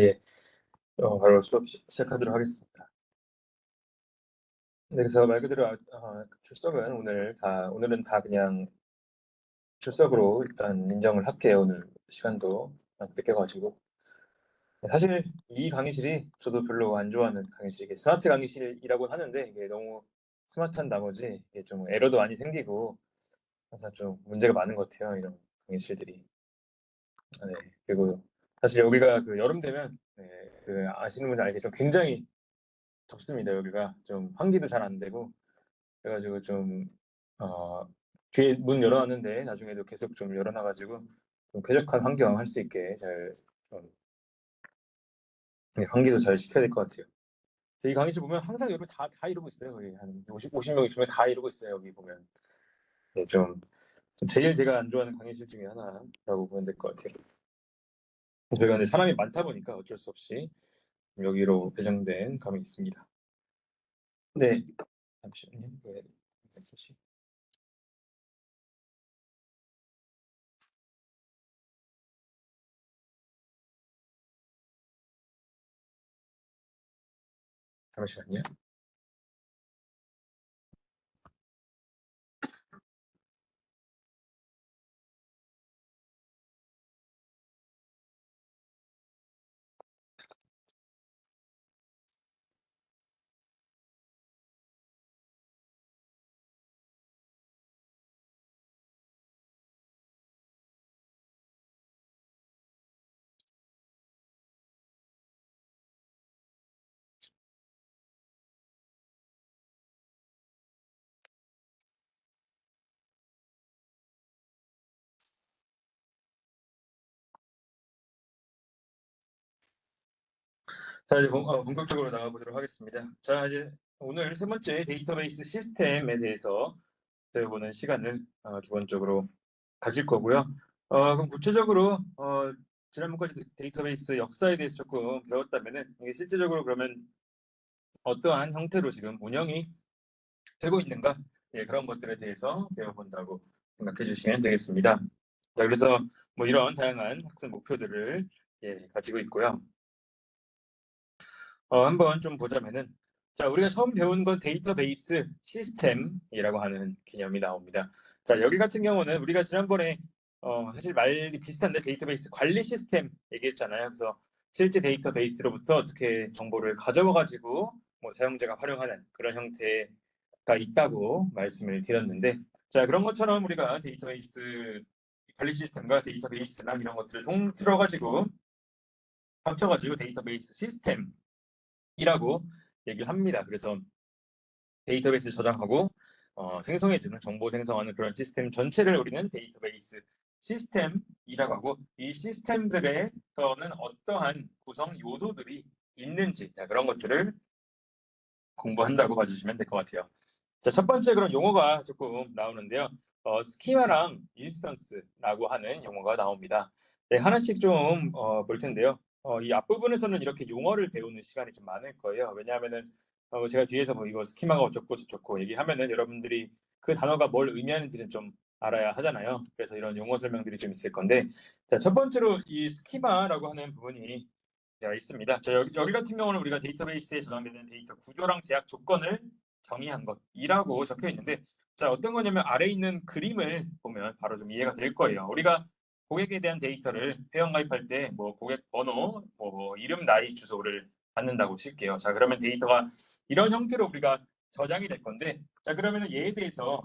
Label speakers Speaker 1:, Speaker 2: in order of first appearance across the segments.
Speaker 1: 예. 바로 수업 시작하도록 하겠습니다. 네, 그래서 말 그대로 출석은 오늘은 다 그냥 출석으로 일단 인정을 할게요. 오늘 시간도 뺏겨 가지고. 사실 이 강의실이 저도 별로 안 좋아하는 강의실, 이게 스마트 강의실이라고는 하는데 이게 너무 스마트한 나머지 이게 좀 에러도 많이 생기고 항상 좀 문제가 많은 것 같아요, 이런 강의실들이. 네. 그리고 사실 여기가 여름 되면, 아시는 분들 알겠지만 굉장히 덥습니다. 여기가 좀 환기도 잘 안 되고 그래 가지고 좀 어 뒤에 문 열어 놨는데 나중에도 계속 좀 열어 놔 가지고 좀 쾌적한 환경 할 수 있게 잘 좀, 환기도 잘 시켜야 될 것 같아요. 이 강의실 보면 항상 여러분 다 이러고 있어요. 거의 한 50 명이 중에 다 이러고 있어요, 여기 보면. 네, 좀 제일 제가 안 좋아하는 강의실 중에 하나라고 보면 될 것 같아요. 저희가 근데 사람이 많다 보니까 어쩔 수 없이 여기로 배정된 감이 있습니다. 네. 잠시만요. 잠시만요. 자, 이제 본격적으로 나가보도록 하겠습니다. 자, 이제 오늘 세 번째 데이터베이스 시스템에 대해서 배워보는 시간을 기본적으로 가질 거고요. 그럼 구체적으로 지난번까지 데이터베이스 역사에 대해서 조금 배웠다면은 이게 실제적으로 그러면 어떠한 형태로 지금 운영이 되고 있는가? 예, 그런 것들에 대해서 배워본다고 생각해 주시면 되겠습니다. 자, 그래서 뭐 이런 다양한 학습 목표들을 가지고 있고요. 한번 좀 보자면은, 자, 우리가 처음 배운 건 데이터베이스 시스템이라고 하는 개념이 나옵니다. 자, 여기 같은 경우는 우리가 지난번에 사실 말이 비슷한데 데이터베이스 관리 시스템 얘기했잖아요. 그래서 실제 데이터베이스로부터 어떻게 정보를 가져와 가지고 뭐 사용자가 활용하는 그런 형태가 있다고 말씀을 드렸는데, 자, 그런 것처럼 우리가 데이터베이스 관리 시스템과 데이터베이스나 이런 것들을 통틀어 가지고 합쳐 가지고 데이터베이스 시스템 이라고 얘기를 합니다. 그래서 데이터베이스 저장하고 생성해주는 정보 생성하는 그런 시스템 전체를 우리는 데이터베이스 시스템이라고 하고, 이 시스템들에서는 어떠한 구성 요소들이 있는지 그런 것들을 공부한다고 봐주시면 될 것 같아요. 자, 첫 번째 그런 용어가 조금 나오는데요. 스키마랑 인스턴스라고 하는 용어가 나옵니다. 네, 하나씩 좀 볼 텐데요. 이 앞부분에서는 이렇게 용어를 배우는 시간이 좀 많을 거예요. 왜냐하면은 제가 뒤에서 뭐 이거 스키마가 어쩌고 저쩌고 얘기하면은 여러분들이 그 단어가 뭘 의미하는지는 좀 알아야 하잖아요. 그래서 이런 용어 설명들이 좀 있을 건데, 자, 첫 번째로 이 스키마라고 하는 부분이 있습니다. 자, 여기 같은 경우는 우리가 데이터베이스에 저장되는 데이터 구조랑 제약 조건을 정의한 것이라고 적혀 있는데, 자, 어떤 거냐면 아래에 있는 그림을 보면 바로 좀 이해가 될 거예요. 우리가 고객에 대한 데이터를 회원 가입할 때 뭐 고객 번호, 뭐 이름, 나이, 주소를 받는다고 칠게요. 자, 그러면 데이터가 이런 형태로 우리가 저장이 될 건데, 자, 그러면 얘에 대해서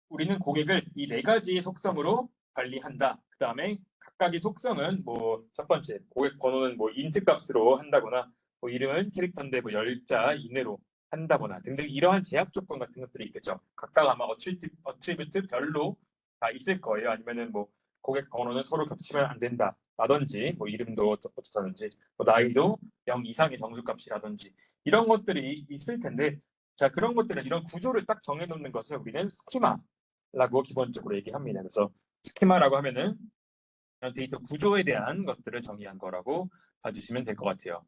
Speaker 1: 우리는 고객을 이 네 가지의 속성으로 관리한다. 그 다음에 각각의 속성은 뭐 첫 번째 고객 번호는 뭐 인트 값으로 한다거나, 뭐 이름은 캐릭터인데 뭐 10자 이내로 한다거나 등등, 이러한 제약 조건 같은 것들이 있겠죠. 각각 아마 어트리뷰트 별로 다 있을 거예요. 아니면은 뭐 고객 번호는 서로 겹치면 안 된다 라든지, 뭐 이름도 어떻다든지, 뭐 나이도 0 이상의 정수값이라든지, 이런 것들이 있을 텐데, 자, 그런 것들은 이런 구조를 딱 정해놓는 것을 우리는 스키마라고 기본적으로 얘기합니다. 그래서 스키마라고 하면은 데이터 구조에 대한 것들을 정의한 거라고 봐주시면 될 것 같아요.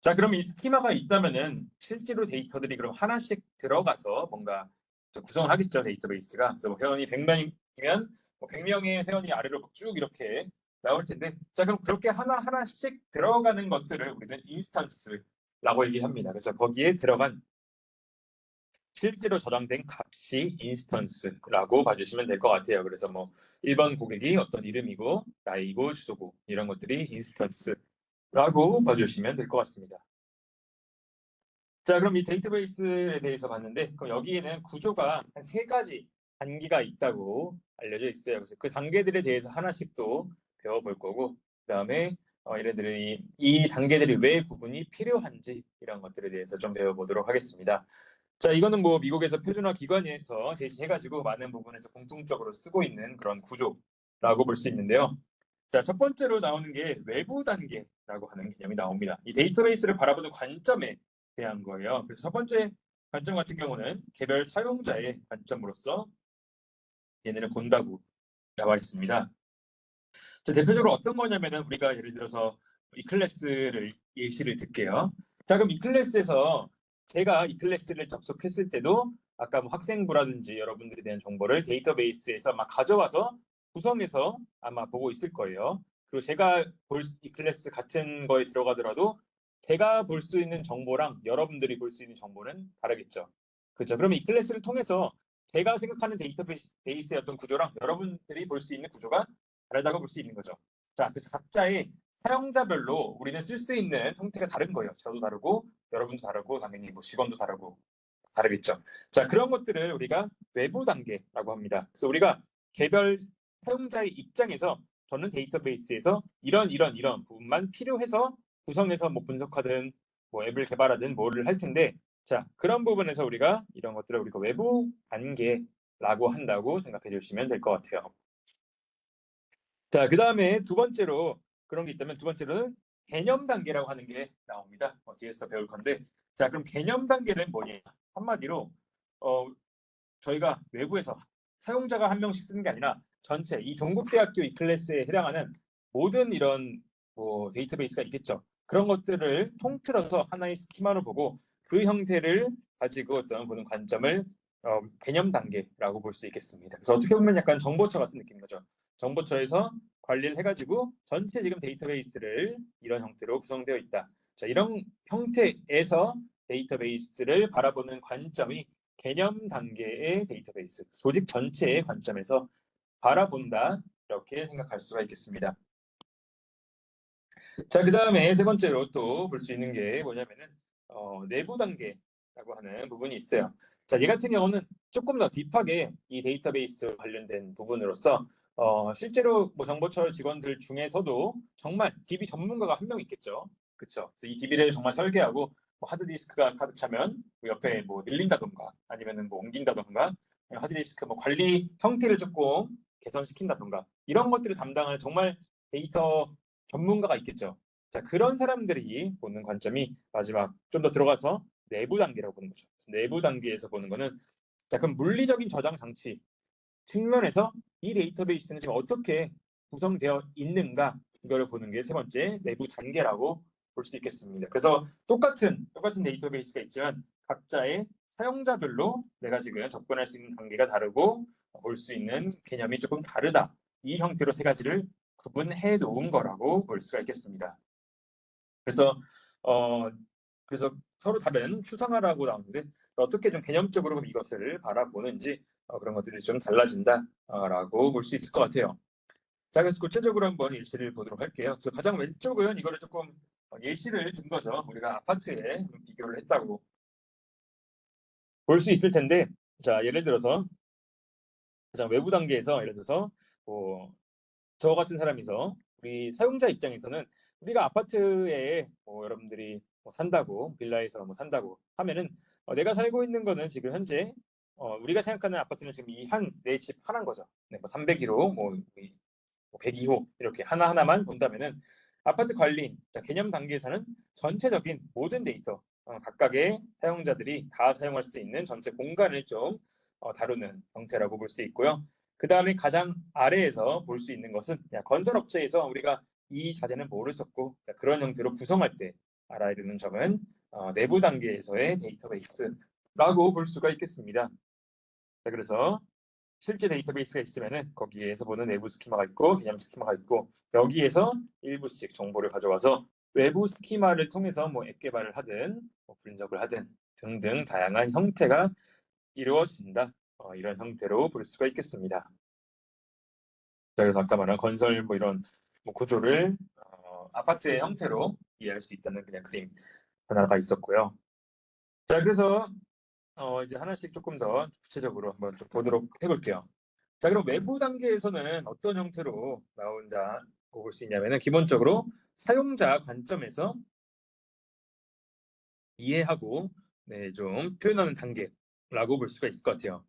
Speaker 1: 자, 그럼 이 스키마가 있다면은 실제로 데이터들이 그럼 하나씩 들어가서 뭔가 구성을 하겠죠, 데이터베이스가. 그래서 뭐 회원이 100명이면 뭐 100명의 회원이 아래로 쭉 이렇게 나올 텐데, 자, 그럼 그렇게 하나하나씩 들어가는 것들을 우리는 인스턴스라고 얘기합니다. 그래서 거기에 들어간 실제로 저장된 값이 인스턴스라고 봐주시면 될 것 같아요. 그래서 뭐 1번 고객이 어떤 이름이고 나이고 주소고 이런 것들이 인스턴스라고 봐주시면 될 것 같습니다. 자, 그럼 이 데이터베이스에 대해서 봤는데, 그럼 여기에는 구조가 한 3가지 단계가 있다고 알려져 있어요. 그래서 그 단계들에 대해서 하나씩 또 배워볼 거고, 그다음에 얘네들이 이 단계들이 왜 구분이 필요한지 이런 것들에 대해서 좀 배워보도록 하겠습니다. 자, 이거는 뭐 미국에서 표준화 기관에서 제시해가지고 많은 부분에서 공통적으로 쓰고 있는 그런 구조라고 볼 수 있는데요. 자, 첫 번째로 나오는 게 외부 단계라고 하는 개념이 나옵니다. 이 데이터베이스를 바라보는 관점에 대한 거예요. 그래서 첫 번째 관점 같은 경우는 개별 사용자의 관점으로서 얘네를 본다고 나와 있습니다. 자, 대표적으로 어떤 거냐면은 우리가 예를 들어서 이클래스를 예시를 들게요. 자, 그럼 이클래스에서 제가 이클래스를 접속했을 때도 아까 뭐 학생부라든지 여러분들에 대한 정보를 데이터베이스에서 막 가져와서 구성해서 아마 보고 있을 거예요. 그리고 제가 이클래스 같은 거에 들어가더라도 제가 볼 수 있는 정보랑 여러분들이 볼 수 있는 정보는 다르겠죠. 그렇죠. 그러면 이클래스를 통해서 제가 생각하는 데이터베이스의 어떤 구조랑 여러분들이 볼 수 있는 구조가 다르다고 볼 수 있는 거죠. 자, 그래서 각자의 사용자별로 우리는 쓸 수 있는 형태가 다른 거예요. 저도 다르고 여러분도 다르고 당연히 뭐 직원도 다르고 다르겠죠. 자, 그런 것들을 우리가 외부 단계라고 합니다. 그래서 우리가 개별 사용자의 입장에서 저는 데이터베이스에서 이런 부분만 필요해서 구성해서 뭐 분석하든 뭐 앱을 개발하든 뭐를 할 텐데, 자, 그런 부분에서 우리가 이런 것들을 우리가 외부 단계라고 한다고 생각해 주시면 될 것 같아요. 자, 그 다음에 두 번째로 그런 게 있다면 두 번째로는 개념 단계라고 하는 게 나옵니다. 뒤에서 배울 건데, 자, 그럼 개념 단계는 뭐냐? 한마디로 저희가 외부에서 사용자가 한 명씩 쓰는 게 아니라 전체 이 동국대학교 이 클래스에 해당하는 모든 이런 뭐 데이터베이스가 있겠죠. 그런 것들을 통틀어서 하나의 스키마로 보고 그 형태를 가지고 어떤 보는 관점을 개념 단계라고 볼 수 있겠습니다. 그래서 어떻게 보면 약간 정보처 같은 느낌인 거죠. 정보처에서 관리를 해가지고 전체 지금 데이터베이스를 이런 형태로 구성되어 있다. 자, 이런 형태에서 데이터베이스를 바라보는 관점이 개념 단계의 데이터베이스, 조직 전체의 관점에서 바라본다. 이렇게 생각할 수가 있겠습니다. 자, 그 다음에 세 번째로 또 볼 수 있는 게 뭐냐면은 내부 단계라고 하는 부분이 있어요. 자, 얘 같은 경우는 조금 더 딥하게 이 데이터베이스 관련된 부분으로서 실제로 뭐 정보처 직원들 중에서도 정말 DB 전문가가 한 명 있겠죠. 그렇죠. 그래서 이 DB를 정말 설계하고 뭐 하드디스크가 가득 차면 뭐 옆에 뭐 늘린다던가 아니면은 뭐 옮긴다던가 하드디스크 뭐 관리 형태를 조금 개선시킨다던가 이런 것들을 담당할 정말 데이터 전문가가 있겠죠. 자, 그런 사람들이 보는 관점이 마지막 좀 더 들어가서 내부 단계라고 보는 거죠. 내부 단계에서 보는 거는 자, 그럼 물리적인 저장 장치 측면에서 이 데이터베이스는 지금 어떻게 구성되어 있는가 이거를 보는 게 세 번째 내부 단계라고 볼 수 있겠습니다. 그래서 똑같은 데이터베이스가 있지만 각자의 사용자별로 내가 지금 접근할 수 있는 단계가 다르고 볼 수 있는 개념이 조금 다르다. 이 형태로 세 가지를 구분해 놓은 거라고 볼 수가 있겠습니다. 그래서 어 그래서 서로 다른 추상화라고 나오는데 어떻게 좀 개념적으로 이것을 바라보는지 그런 것들이 좀 달라진다라고 볼 수 있을 것 같아요. 자, 그래서 구체적으로 한번 예시를 보도록 할게요. 그래서 가장 왼쪽은 이거를 조금 예시를 든 거죠. 우리가 아파트에 비교를 했다고 볼 수 있을 텐데, 자, 예를 들어서 가장 외부 단계에서 예를 들어서 뭐 저 같은 사람이서 우리 사용자 입장에서는 우리가 아파트에 뭐 여러분들이 뭐 산다고 빌라에서 뭐 산다고 하면은 내가 살고 있는 거는 지금 현재 우리가 생각하는 아파트는 지금 이 한 내 집 하나인 거죠. 네, 뭐 301호, 뭐 102호 이렇게 하나하나만 본다면은 아파트 관리 개념 단계에서는 전체적인 모든 데이터 각각의 사용자들이 다 사용할 수 있는 전체 공간을 좀 다루는 형태라고 볼 수 있고요. 그 다음에 가장 아래에서 볼 수 있는 것은 건설업체에서 우리가 이 자재는 뭐를 썼고 그런 형태로 구성할 때 알아야 되는 점은 내부 단계에서의 데이터베이스라고 볼 수가 있겠습니다. 자, 그래서 실제 데이터베이스가 있으면은 거기에서 보는 내부 스키마가 있고 개념 스키마가 있고 여기에서 일부씩 정보를 가져와서 외부 스키마를 통해서 뭐 앱 개발을 하든 뭐 분석을 하든 등등 다양한 형태가 이루어진다. 이런 형태로 볼 수가 있겠습니다. 자, 그래서 아까 말한 건설 뭐 이런 뭐 구조를 아파트의 형태로 이해할 수 있다는 그냥 그림 하나가 있었고요. 자, 그래서 이제 하나씩 조금 더 구체적으로 한번 좀 보도록 해볼게요. 자, 그럼 외부 단계에서는 어떤 형태로 나온다고 볼 수 있냐면은 기본적으로 사용자 관점에서 이해하고 좀 표현하는 단계라고 볼 수가 있을 것 같아요.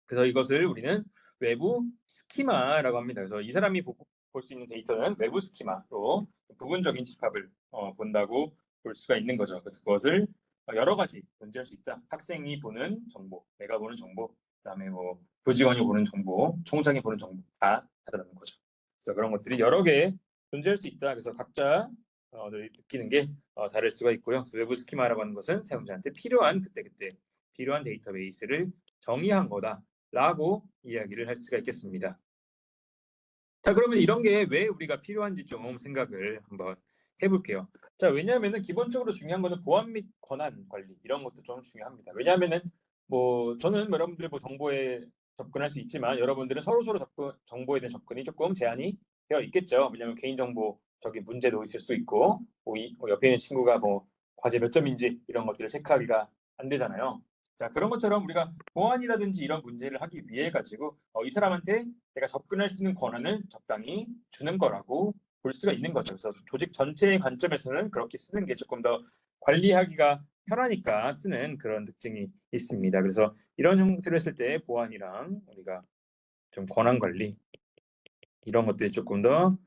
Speaker 1: 그래서 이것을 우리는 외부 스키마라고 합니다. 그래서 이 사람이 볼 수 있는 데이터는 외부 스키마로 부분적인 집합을 본다고 볼 수가 있는 거죠. 그래서 그것을 여러 가지 존재할 수 있다. 학생이 보는 정보, 내가 보는 정보, 그다음에 뭐 교직원이 보는 정보, 총장이 보는 정보 다 다르다는 거죠. 그래서 그런 것들이 여러 개 존재할 수 있다. 그래서 각자 느끼는 게 다를 수가 있고요. 그래서 외부 스키마라고 하는 것은 사용자한테 필요한 그때그때 필요한 데이터베이스를 정의한 거다라고 이야기를 할 수가 있겠습니다. 자, 그러면 이런 게 왜 우리가 필요한지 좀 생각을 한번 해볼게요. 자, 왜냐하면은 기본적으로 중요한 거는 보안 및 권한 관리 이런 것도 좀 중요합니다. 왜냐하면은 뭐 저는 여러분들 뭐 정보에 접근할 수 있지만 여러분들은 서로 정보에 대한 접근이 조금 제한이 되어 있겠죠. 왜냐하면 개인정보적인 문제도 있을 수 있고 뭐 옆에 있는 친구가 뭐 과제 몇 점인지 이런 것들을 체크하기가 안 되잖아요. 자, 그런 것처럼 우리가 보안이라든지 이런 문제를 하기 위해 가지고 이 사람한테 내가 접근할 수 있는 권한을 적당히 주는 거라고 볼 수가 있는 거죠. 그래서 조직 전체의 관점에서는 그렇게 쓰는 게 조금 더 관리하기가 편하니까 쓰는 그런 특징이 있습니다. 그래서 이런 형태로 했을 때 보안이랑 우리가 좀 권한 관리 이런 것들이 조금 더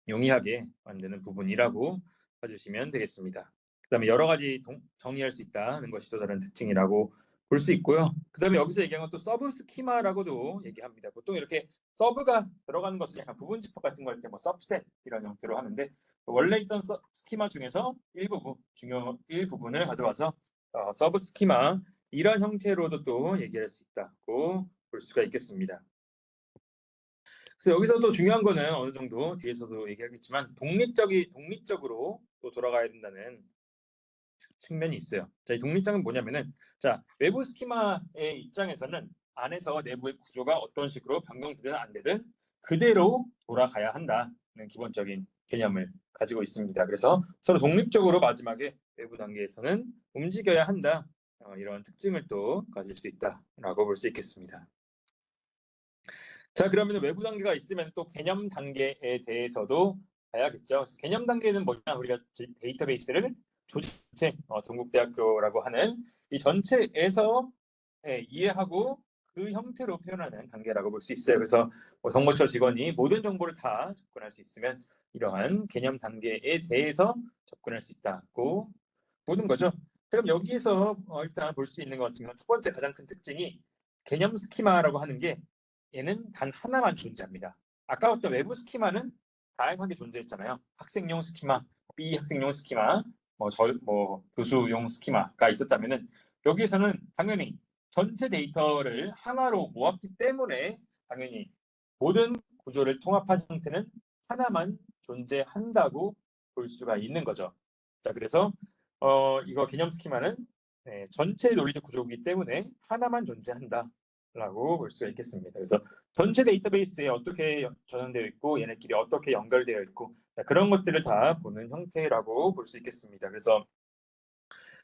Speaker 1: 용이하게 만드는 부분이라고 봐주시면 되겠습니다. 그다음에 여러 가지 정의할 수 있다는 것이 또 다른 특징이라고 볼 수 있고요. 그다음에 여기서 얘기한 건 또 서브 스키마라고도 얘기합니다. 보통 이렇게 서브가 들어가는 것은 약간 부분 집합 같은 걸 때 뭐 서브셋 이런 형태로 하는데 원래 있던 스키마 중에서 일부분을 가져와서 서브 스키마 이런 형태로도 또 얘기할 수 있다고 볼 수가 있겠습니다. 그래서 여기서도 중요한 거는 어느 정도 뒤에서도 얘기하겠지만 독립적으로 또 돌아가야 된다는 측면이 있어요. 자, 이 독립성은 뭐냐면은 자, 외부 스키마의 입장에서는 안에서 내부의 구조가 어떤 식으로 변경되든 안 되든 그대로 돌아가야 한다는 기본적인 개념을 가지고 있습니다. 그래서 서로 독립적으로 마지막에 외부 단계에서는 움직여야 한다. 이런 특징을 또 가질 수 있다라고 볼 수 있겠습니다. 자, 그러면 외부 단계가 있으면 또 개념 단계에 대해서도 봐야겠죠. 개념 단계는 뭐냐? 우리가 데이터베이스를 조직 전체, 동국대학교라고 하는 이 전체에서 이해하고 그 형태로 표현하는 단계라고 볼 수 있어요. 그래서 정보처 직원이 모든 정보를 다 접근할 수 있으면 이러한 개념 단계에 대해서 접근할 수 있다고 보는 거죠. 그럼 여기에서 일단 볼 수 있는 것 같은 경우는 첫 번째 가장 큰 특징이 개념 스키마라고 하는 게 얘는 단 하나만 존재합니다. 아까 어떤 외부 스키마는 다양하게 존재했잖아요. 학생용 스키마, 비학생용 스키마, 뭐 교수용 스키마가 있었다면은 여기에서는 당연히 전체 데이터를 하나로 모았기 때문에 당연히 모든 구조를 통합한 형태는 하나만 존재한다고 볼 수가 있는 거죠. 자, 그래서 이거 개념 스키마는 전체 논리적 구조이기 때문에 하나만 존재한다라고 볼 수가 있겠습니다. 그래서 전체 데이터베이스에 어떻게 저장되어 있고 얘네끼리 어떻게 연결되어 있고 그런 것들을 다 보는 형태라고 볼 수 있겠습니다. 그래서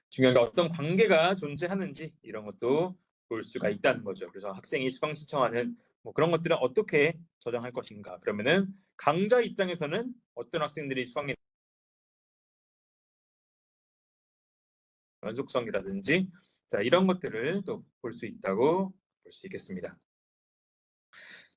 Speaker 1: 중요한 게 어떤 관계가 존재하는지 이런 것도 볼 수가 있다는 거죠. 그래서 학생이 수강 신청하는 뭐 그런 것들은 어떻게 저장할 것인가. 그러면은 강좌 입장에서는 어떤 학생들이 수강에 연속성이라든지 이런 것들을 또 볼 수 있다고 볼 수 있겠습니다.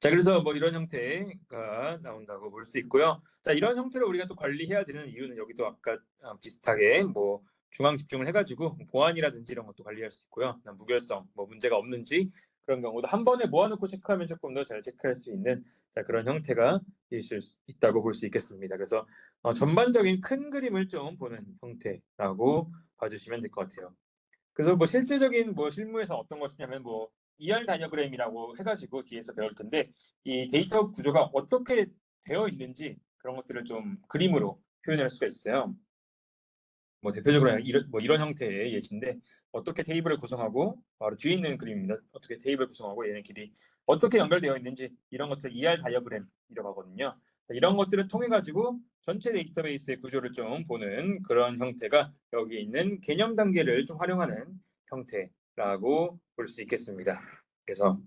Speaker 1: 자, 그래서 뭐 이런 형태가 나온다고 볼 수 있고요. 자, 이런 형태를 우리가 또 관리해야 되는 이유는 여기도 아까 비슷하게 뭐 중앙 집중을 해가지고 보안이라든지 이런 것도 관리할 수 있고요. 무결성, 뭐 문제가 없는지 그런 경우도 한 번에 모아놓고 체크하면 조금 더 잘 체크할 수 있는 그런 형태가 있을 수 있다고 볼 수 있겠습니다. 그래서 전반적인 큰 그림을 좀 보는 형태라고 봐주시면 될 것 같아요. 그래서 뭐 실제적인 뭐 실무에서 어떤 걸 쓰냐면 뭐 ER 다이어그램이라고 해가지고 뒤에서 배울 텐데 이 데이터 구조가 어떻게 되어 있는지 그런 것들을 좀 그림으로 표현할 수가 있어요. 뭐 대표적으로 이런 형태의 예시인데 어떻게 테이블을 구성하고 바로 뒤에 있는 그림입니다. 어떻게 테이블 구성하고 얘네끼리 어떻게 연결되어 있는지 이런 것들 ER 다이어그램이라고 하거든요. 이런 것들을 통해 가지고 전체 데이터베이스의 구조를 좀 보는 그런 형태가 여기 있는 개념 단계를 좀 활용하는 형태라고 볼 수 있겠습니다. 그래서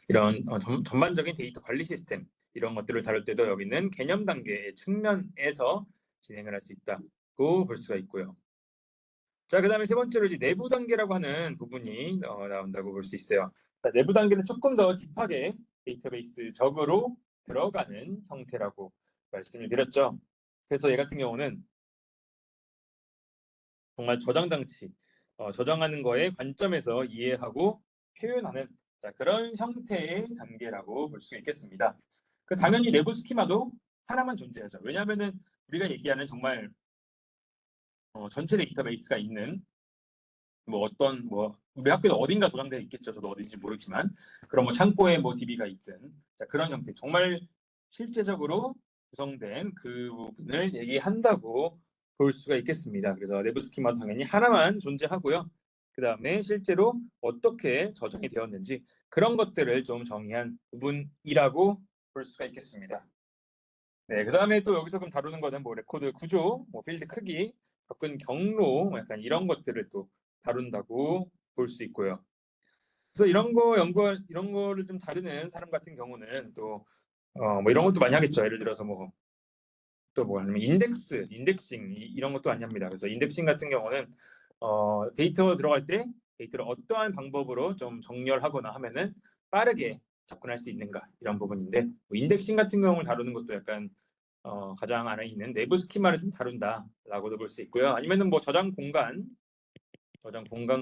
Speaker 1: 이런 전반적인 데이터 관리 시스템 이런 것들을 다룰 때도 여기는 개념 단계의 측면에서 진행을 할 수 있다고 볼 수가 있고요. 자, 그 다음에 세 번째로 이제 내부 단계라고 하는 부분이 나온다고 볼 수 있어요. 자, 내부 단계는 조금 더 딥하게 데이터베이스적으로 들어가는 형태라고 말씀을 드렸죠. 그래서 얘 같은 경우는 정말 저장 장치, 저장하는 거에 관점에서 이해하고 표현하는 그런 형태의 단계라고 볼 수 있겠습니다. 그 당연히 내부 스키마도 하나만 존재하죠. 왜냐하면은 우리가 얘기하는 정말 전체 데이터베이스가 있는 뭐 우리 학교도 어딘가 저장되어 있겠죠. 저도 어딘지 모르지만 그런 뭐 창고에 뭐 DB가 있든 그런 형태 정말 실제적으로 구성된 그 부분을 얘기한다고 볼 수가 있겠습니다. 그래서 내부 스키마 당연히 하나만 존재하고요. 그 다음에 실제로 어떻게 저장이 되었는지 그런 것들을 좀 정의한 부분이라고 볼 수가 있겠습니다. 네, 그 다음에 또 여기서 그럼 다루는 거는 뭐 레코드 구조, 뭐 필드 크기, 접근 경로, 뭐 약간 이런 것들을 또 다룬다고 볼 수 있고요. 그래서 이런 거를 좀 다루는 사람 같은 경우는 또 뭐 이런 것도 많이 하겠죠. 예를 들어서 뭐 또 뭐 아니면 인덱싱 이런 것도 많이 합니다. 그래서 인덱싱 같은 경우는 데이터 들어갈 때 데이터를 어떠한 방법으로 좀 정렬하거나 하면은 빠르게 접근할 수 있는가 이런 부분인데 뭐 인덱싱 같은 경우를 다루는 것도 약간 가장 안에 있는 내부 스키마를 좀 다룬다라고도 볼 수 있고요. 아니면은 뭐 저장 공간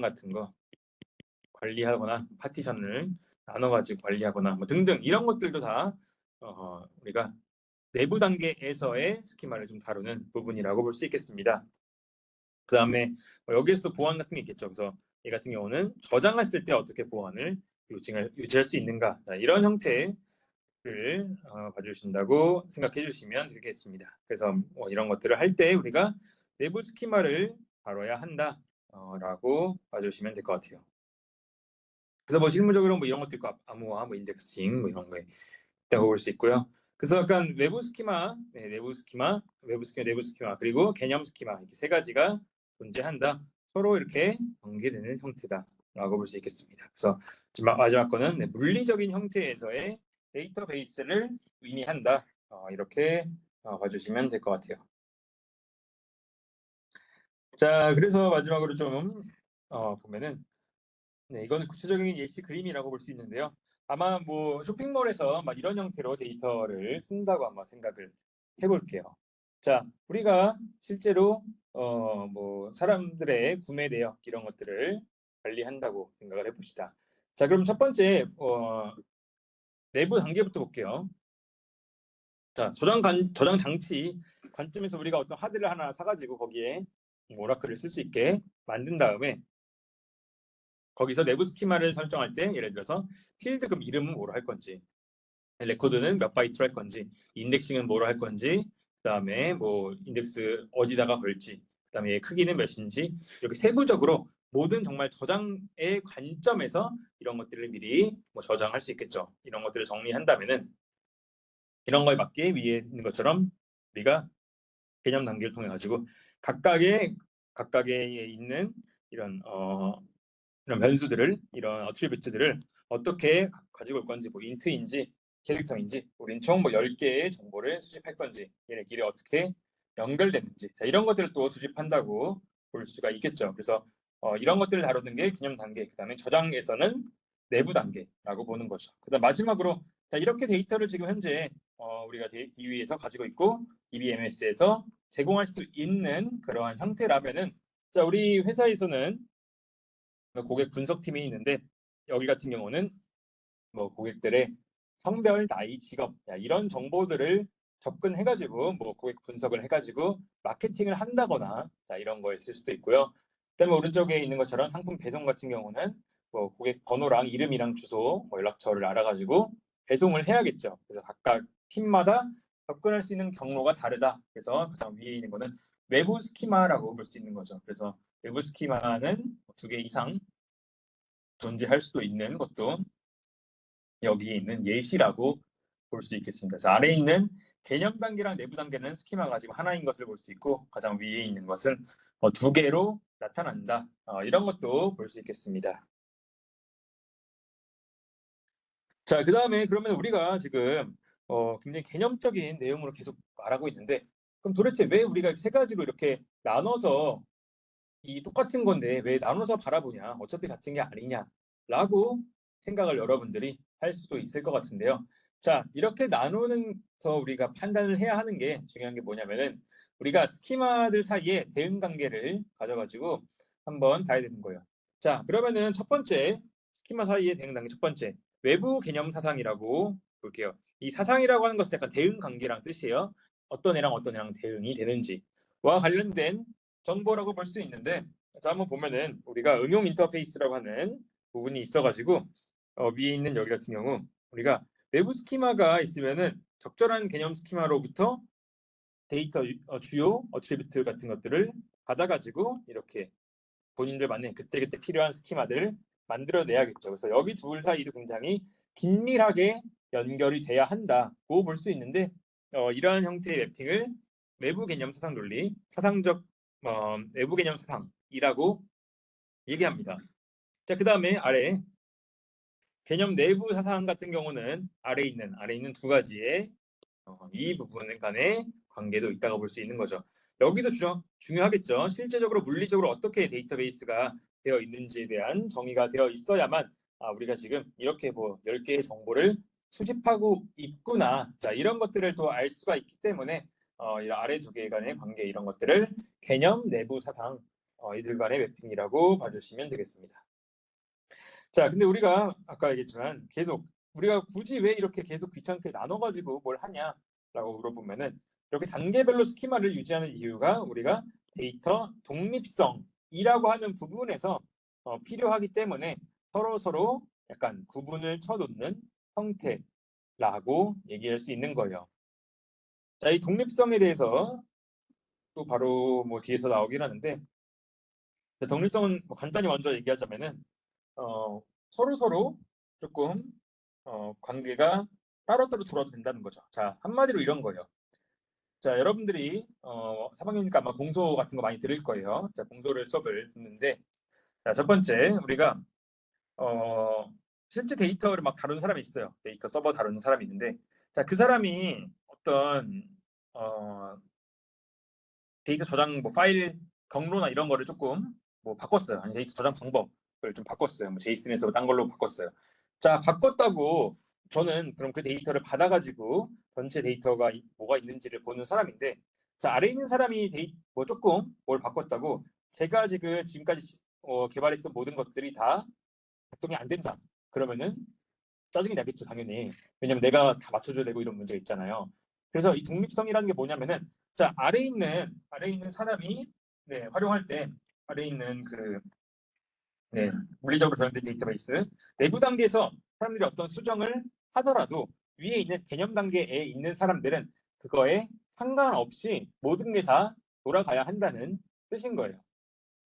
Speaker 1: 같은 거 관리하거나 파티션을 나눠가지고 관리하거나 뭐 등등 이런 것들도 다 우리가 내부 단계에서의 스키마를 좀 다루는 부분이라고 볼 수 있겠습니다. 그 다음에 여기에서도 보안 같은 게 있겠죠. 그래서 이 같은 경우는 저장했을 때 어떻게 보안을 유지할 수 있는가 이런 형태를 봐주신다고 생각해 주시면 되겠습니다. 그래서 뭐 이런 것들을 할 때 우리가 내부 스키마를 다뤄야 한다라고 봐주시면 될 것 같아요. 그래서 뭐 실무적으로 뭐 이런 것도 있고 암호화, 뭐 인덱싱 뭐 이런 거 있다고 볼 수 있고요. 그래서 약간 외부 스키마, 내부 스키마, 내부 스키마 그리고 개념 스키마 이렇게 세 가지가 존재한다. 서로 이렇게 관계되는 형태다라고 볼 수 있겠습니다. 그래서 마지막 거는 물리적인 형태에서의 데이터베이스를 의미한다. 이렇게 봐주시면 될 것 같아요. 자, 그래서 마지막으로 좀 보면은 이거는 구체적인 예시 그림이라고 볼 수 있는데요. 아마 뭐 쇼핑몰에서 막 이런 형태로 데이터를 쓴다고 한번 생각을 해볼게요. 자, 우리가 실제로 뭐 사람들의 구매 내역 이런 것들을 관리한다고 생각을 해봅시다. 자, 그럼 첫 번째 내부 단계부터 볼게요. 자, 저장 장치 관점에서 우리가 어떤 하드를 하나 사가지고 거기에 오라클을 쓸 수 있게 만든 다음에 거기서 내부 스키마를 설정할 때 예를 들어서 필드 그럼 이름은 뭐로 할 건지 레코드는 몇 바이트로 할 건지 인덱싱은 뭐로 할 건지 그다음에 뭐 인덱스 어디다가 걸지 그다음에 크기는 몇인지 이렇게 세부적으로 모든 정말 저장의 관점에서 이런 것들을 미리 뭐 저장할 수 있겠죠. 이런 것들을 정리한다면은 이런 거에 맞게 위에 있는 것처럼 우리가 개념 단계를 통해 가지고 각각에 있는 이런 이런 변수들을 이런 어트리뷰트들을 어떻게 가지고 올 건지 뭐 인트인지 캐릭터인지 우린 총 뭐 10개의 정보를 수집할 건지 얘네끼리 어떻게 연결되는지 이런 것들을 또 수집한다고 볼 수가 있겠죠. 그래서 이런 것들을 다루는 게 개념 단계 그다음에 저장에서는 내부 단계라고 보는 거죠. 그다음 마지막으로 자, 이렇게 데이터를 지금 현재 우리가 DB에서 가지고 있고 DBMS에서 제공할 수 있는 그러한 형태라면은 자, 우리 회사에서는 고객 분석팀이 있는데 여기 같은 경우는 뭐 고객들의 성별, 나이, 직업 이런 정보들을 접근해가지고 뭐 고객 분석을 해가지고 마케팅을 한다거나 이런 거에 쓸 수도 있고요. 그다음에 오른쪽에 있는 것처럼 상품 배송 같은 경우는 뭐 고객 번호랑 이름이랑 주소, 뭐 연락처를 알아가지고 배송을 해야겠죠. 그래서 각각 팀마다 접근할 수 있는 경로가 다르다. 그래서 가장 위에 있는 거는 외부 스키마라고 볼 수 있는 거죠. 그래서 외부 스키마는 2개 이상 존재할 수도 있는 것도 여기에 있는 예시라고 볼 수 있겠습니다. 그래서 아래에 있는 개념 단계랑 내부 단계는 스키마가 지금 하나인 것을 볼 수 있고, 가장 위에 있는 것은 2개로 나타난다. 이런 것도 볼 수 있겠습니다. 자, 그 다음에 그러면 우리가 지금 굉장히 개념적인 내용으로 계속 말하고 있는데, 그럼 도대체 왜 우리가 세 가지로 이렇게 나눠서 이 똑같은 건데 왜 나눠서 바라보냐, 어차피 같은 게 아니냐라고 생각을 여러분들이 할 수도 있을 것 같은데요. 자, 이렇게 나누면서 우리가 판단을 해야 하는 게 중요한 게 뭐냐면은 우리가 스키마들 사이에 대응 관계를 가져가지고 한번 봐야 되는 거예요. 자, 그러면은 첫 번째 스키마 사이의 대응 관계 첫 번째 외부 개념 사상이라고 볼게요. 이 사상이라고 하는 것은 약간 대응 관계랑 뜻이에요. 어떤 애랑 어떤 애랑 대응이 되는지와 관련된 정보라고 볼 수 있는데, 자, 한번 보면은 우리가 응용 인터페이스라고 하는 부분이 있어가지고 위에 있는 여기 같은 경우 우리가 외부 스키마가 있으면은 적절한 개념 스키마로부터 데이터 주요 어트리뷰트 같은 것들을 받아가지고 이렇게 본인들 맞는 그때그때 필요한 스키마들을 만들어내야겠죠. 그래서 여기 둘 사이도 굉장히 긴밀하게 연결이 돼야 한다고 볼 수 있는데, 이러한 형태의 맵핑을 외부 개념 사상 논리, 사상적 외부 개념 사상이라고 얘기합니다. 자, 그 다음에 아래 개념 내부 사상 같은 경우는 아래 있는 두 가지의 이 부분 간의 관계도 있다고 볼 수 있는 거죠. 여기도 중요하겠죠. 실제적으로 물리적으로 어떻게 데이터베이스가 되어 있는지에 대한 정의가 되어 있어야만 우리가 지금 이렇게 뭐 10개의 정보를 수집하고 있구나. 자, 이런 것들을 또 알 수가 있기 때문에 이 아래 두 개 간의 관계 이런 것들을 개념 내부 사상 이들 간의 맵핑이라고 봐주시면 되겠습니다. 자, 근데 우리가 아까 얘기했지만 계속 우리가 굳이 왜 이렇게 계속 귀찮게 나눠가지고 뭘 하냐라고 물어보면은 이렇게 단계별로 스키마를 유지하는 이유가 우리가 데이터 독립성이라고 하는 부분에서 필요하기 때문에 서로 약간 구분을 쳐놓는 형태라고 얘기할 수 있는 거예요. 자, 이 독립성에 대해서 또 바로 뭐 뒤에서 나오긴 하는데, 독립성은 뭐 간단히 먼저 얘기하자면은 서로 조금 관계가 따로따로 돌아도 된다는 거죠. 자, 한마디로 이런 거예요. 자, 여러분들이 3학년이니까 아마 공소 같은 거 많이 들을 거예요. 자, 공소를 수업을 듣는데, 자, 첫 번째 우리가 실제 데이터를 막 다루는 사람이 있어요. 데이터 서버 다루는 사람이 있는데, 자, 그 사람이 어떤 데이터 저장 뭐 파일 경로나 이런 거를 조금 뭐 바꿨어요. 아니 데이터 저장 방법을 좀 바꿨어요. 뭐 제이슨에서 딴 걸로 바꿨어요. 자, 바꿨다고 저는 그럼 그 데이터를 받아가지고 전체 데이터가 뭐가 있는지를 보는 사람인데, 자, 아래 있는 사람이 뭐 조금 뭘 바꿨다고 제가 지금까지 개발했던 모든 것들이 다 작동이 안 된다. 그러면은 짜증이 나겠죠, 당연히. 왜냐면 내가 다 맞춰줘야 되고 이런 문제가 있잖아요. 그래서 이 독립성이라는 게 뭐냐면은, 자, 아래 있는 사람이 네, 활용할 때 아래 있는 네, 물리적으로 저장된 데이터베이스 내부 단계에서 사람들이 어떤 수정을 하더라도 위에 있는 개념 단계에 있는 사람들은 그거에 상관없이 모든 게 다 돌아가야 한다는 뜻인 거예요.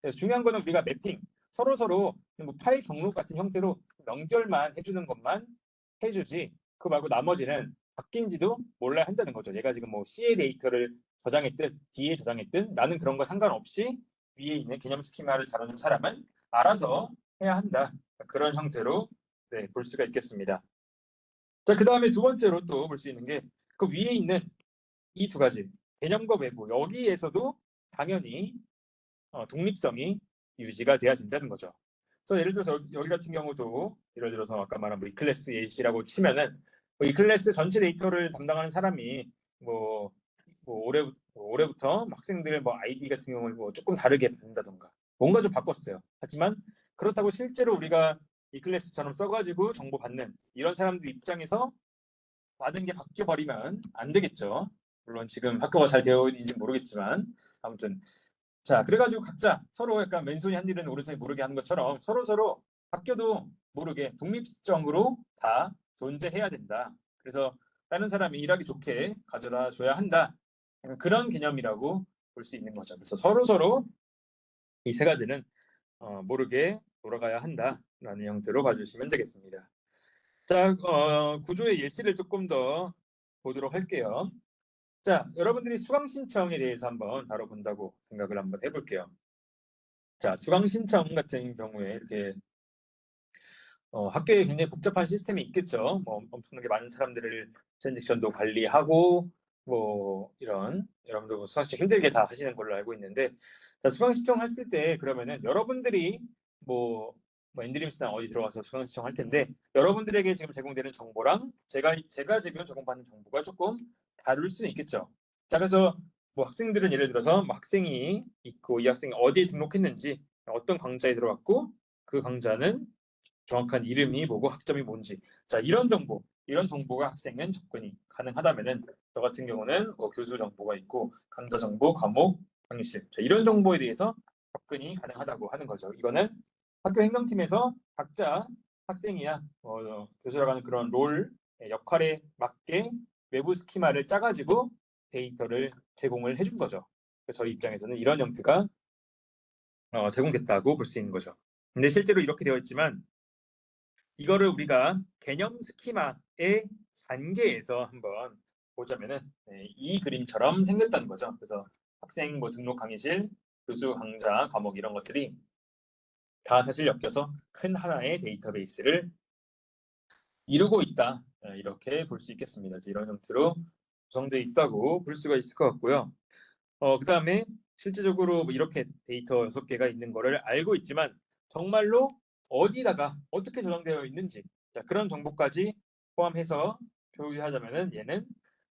Speaker 1: 그래서 중요한 거는 우리가 매핑 서로 뭐 파일 경로 같은 형태로 연결만 해주는 것만 해주지, 그거 말고 나머지는 바뀐지도 몰라야 한다는 거죠. 얘가 지금 뭐 C의 데이터를 저장했든 D에 저장했든 나는 그런 거 상관없이 위에 있는 개념 스키마를 다루는 사람은 알아서 해야 한다. 그런 형태로 네, 볼 수가 있겠습니다. 자, 그 다음에 두 번째로 또 볼 수 있는 게 그 위에 있는 이 두 가지 개념과 외부, 여기에서도 당연히 독립성이 유지가 돼야 된다는 거죠. 그래서 예를 들어서 여기 같은 경우도 예를 들어서 아까 말한 뭐 이클래스 예시라고 치면은 뭐 이클래스 전체 데이터를 담당하는 사람이 올해부터 학생들 뭐 아이디 같은 경우를 뭐 조금 다르게 받는다던가 뭔가 좀 바꿨어요. 하지만 그렇다고 실제로 우리가 이클래스처럼 써가지고 정보 받는 이런 사람들 입장에서 많은 게 바뀌어 버리면 안 되겠죠. 물론 지금 학교가 잘 되어 있는지 모르겠지만 아무튼 자, 그래가지고 각자 서로 약간 맨손이 한 일은 오른손이 모르게 하는 것처럼 서로 학교도 모르게 독립적으로 다 존재해야 된다. 그래서 다른 사람이 일하기 좋게 가져다 줘야 한다. 그런 개념이라고 볼 수 있는 거죠. 그래서 서로 이 세 가지는 모르게 돌아가야 한다라는 형태로 봐주시면 되겠습니다. 자, 구조의 예시를 조금 더 보도록 할게요. 자, 여러분들이 수강 신청에 대해서 한번 다뤄본다고 생각을 한번 해볼게요. 자, 수강 신청 같은 경우에 이렇게 학교에 굉장히 복잡한 시스템이 있겠죠. 뭐 엄청나게 많은 사람들을 트랜잭션도 관리하고 뭐 이런 여러분들 뭐 수강 신청 힘들게 다 하시는 걸로 알고 있는데, 자, 수강 신청했을 때 그러면은 여러분들이 뭐 엔드림스나 어디 들어가서 수강 신청할 텐데 여러분들에게 지금 제공되는 정보랑 제가 지금 제공받는 정보가 조금 다를 수는 있겠죠. 자, 그래서 뭐 학생들은 예를 들어서 뭐 학생이 있고 이 학생이 어디에 등록했는지, 어떤 강좌에 들어갔고 그 강좌는 정확한 이름이 뭐고 학점이 뭔지, 자, 이런 정보가 학생은 접근이 가능하다면은, 저 같은 경우는 뭐 교수 정보가 있고 강좌 정보, 과목, 강의실, 자, 이런 정보에 대해서 접근이 가능하다고 하는 거죠. 이거는 학교 행정팀에서 각자 학생이나 교수라고 하는 그런 롤 역할에 맞게 외부 스키마를 짜가지고 데이터를 제공을 해준 거죠. 그래서 저희 입장에서는 이런 형태가 제공됐다고 볼 수 있는 거죠. 근데 실제로 이렇게 되어 있지만 이거를 우리가 개념 스키마의 단계에서 한번 보자면은 이 그림처럼 생겼다는 거죠. 그래서 학생 뭐 등록 강의실, 교수 강좌, 과목 이런 것들이 다 사실 엮여서 큰 하나의 데이터베이스를 이루고 있다. 이렇게 볼 수 있겠습니다. 이런 형태로 구성되어 있다고 볼 수가 있을 것 같고요. 그다음에 실제적으로 뭐 이렇게 데이터 6개가 있는 거를 알고 있지만 정말로 어디다가 어떻게 저장되어 있는지, 자, 그런 정보까지 포함해서 표기하자면은 얘는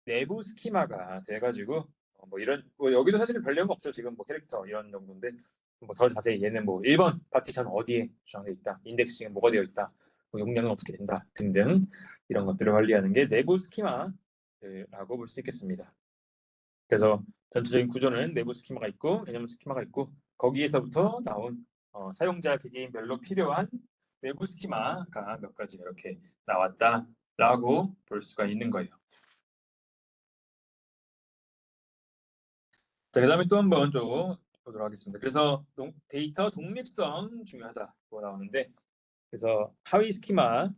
Speaker 1: 내부 스키마가 돼가지고 뭐 이런 뭐 여기도 사실 별 내용 없죠. 지금 뭐 캐릭터 이런 정도인데 뭐 더 자세히 얘는 뭐 1번 파티션 어디에 저장되어 있다, 인덱싱은 뭐가 되어 있다, 뭐 용량은 어떻게 된다 등등 이런 것들을 관리하는 게 내부 스키마라고 볼 수 있겠습니다. 그래서 전체적인 구조는 내부 스키마가 있고 개념 스키마가 있고 거기에서부터 나온 사용자 개개인별로 필요한 외부 스키마가 몇 가지 이렇게 나왔다라고 볼 수가 있는 거예요. 자, 그다음에 또 한번 좀 보도록 하겠습니다. 그래서 데이터 독립성 중요하다고 나오는데, 그래서 하위 스키마,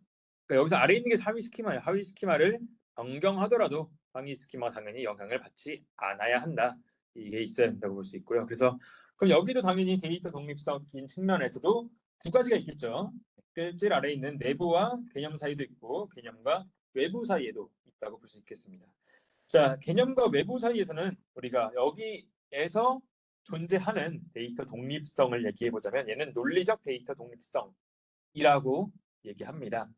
Speaker 1: 그러니까 여기서 아래에 있는 게 하위 스키마예요. 하위 스키마를 변경하더라도 상위 스키마가 당연히 영향을 받지 않아야 한다. 이게 있어야 된다고 볼 수 있고요. 그래서 그럼 여기도 당연히 데이터 독립성인 측면에서도 두 가지가 있겠죠. 제일 아래에 있는 내부와 개념 사이도 있고 개념과 외부 사이에도 있다고 볼 수 있겠습니다. 자, 개념과 외부 사이에서는 우리가 여기에서 존재하는 데이터 독립성을 얘기해 보자면 얘는 논리적 데이터 독립성이라고 얘기합니다.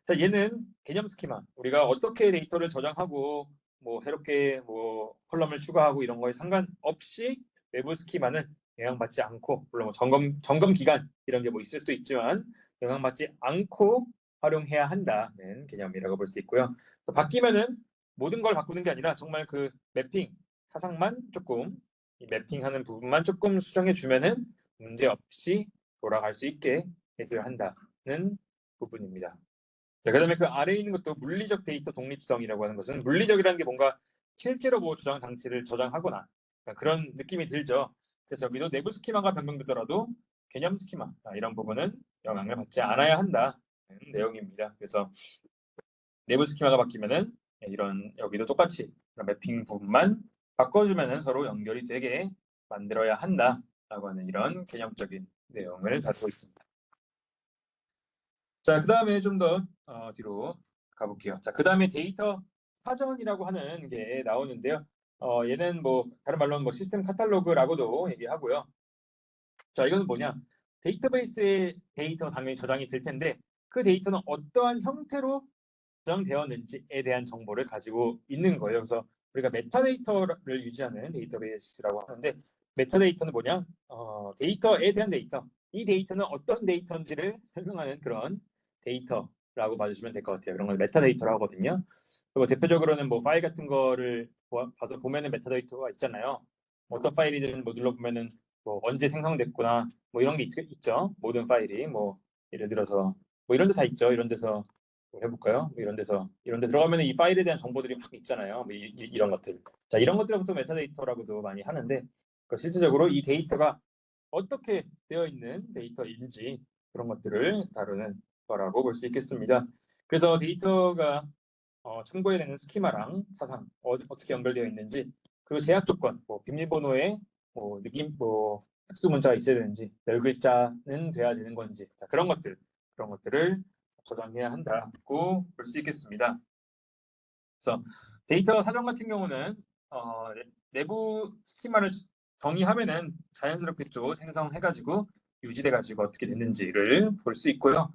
Speaker 1: 자, 얘는 개념 스키마, 우리가 어떻게 데이터를 저장하고 뭐 새롭게 뭐 컬럼을 추가하고 이런 거에 상관없이 외부 스키마는 영향받지 않고, 물론 뭐 점검 기간 이런 게 뭐 있을 수도 있지만 영향받지 않고 활용해야 한다는 개념이라고 볼 수 있고요. 바뀌면은 모든 걸 바꾸는 게 아니라 정말 그 매핑 사상만 조금, 이 매핑하는 부분만 조금 수정해 주면은 문제 없이 돌아갈 수 있게 해줘야 한다는 부분입니다. 자, 그다음에 그 아래에 있는 것도 물리적 데이터 독립성이라고 하는 것은, 물리적이라는 게 뭔가 실제로 뭐 저장 장치를 저장하거나 그런 느낌이 들죠. 그래서 여기도 내부 스키마가 변경되더라도 개념 스키마 이런 부분은 영향을 받지 않아야 한다는 내용입니다. 그래서 내부 스키마가 바뀌면은 이런 여기도 똑같이 매핑 부분만 바꿔주면은 서로 연결이 되게 만들어야 한다라고 하는 이런 개념적인 내용을 다루고 있습니다. 자, 그 다음에 좀 더 뒤로 가볼게요. 자, 그 다음에 데이터 사전이라고 하는 게 나오는데요. 얘는 뭐 다른 말로는 뭐 시스템 카탈로그라고도 얘기하고요. 자, 이건 뭐냐? 데이터베이스에 데이터 당연히 저장이 될 텐데 그 데이터는 어떠한 형태로 저장되었는지에 대한 정보를 가지고 있는 거예요. 그래서 우리가 메타데이터를 유지하는 데이터베이스라고 하는데, 메타데이터는 뭐냐? 데이터에 대한 데이터. 이 데이터는 어떤 데이터인지를 설명하는 그런 데이터라고 봐주시면 될 것 같아요. 그런 걸 메타데이터라고 하거든요. 그리고 대표적으로는 뭐 파일 같은 거를 봐서 보면은 메타데이터가 있잖아요. 어떤 파일이든 뭐 눌러보면은 뭐 언제 생성됐구나 뭐 이런 게 있죠. 모든 파일이 뭐 예를 들어서 뭐 이런 데 다 있죠. 이런 데서 뭐 해볼까요? 뭐 이런 데 들어가면 이 파일에 대한 정보들이 막 있잖아요. 뭐 이런 것들. 자, 이런 것들부터 메타데이터라고도 많이 하는데 실질적으로 이 데이터가 어떻게 되어 있는 데이터인지 그런 것들을 다루는 거라고 볼 수 있겠습니다. 그래서 데이터가 참고해야 되는 스키마랑 사상 어떻게 연결되어 있는지, 그리고 제약 조건, 뭐 비밀번호에 뭐 느낌, 뭐 특수 문자가 있어야 되는지, 열 글자는 돼야 되는 건지, 자, 그런 것들을 저장해야 한다고 볼 수 있겠습니다. 그래서 데이터 사정 같은 경우는 내부 스키마를 정의하면은 자연스럽게 또 생성해가지고 유지돼가지고 어떻게 됐는지를 볼 수 있고요.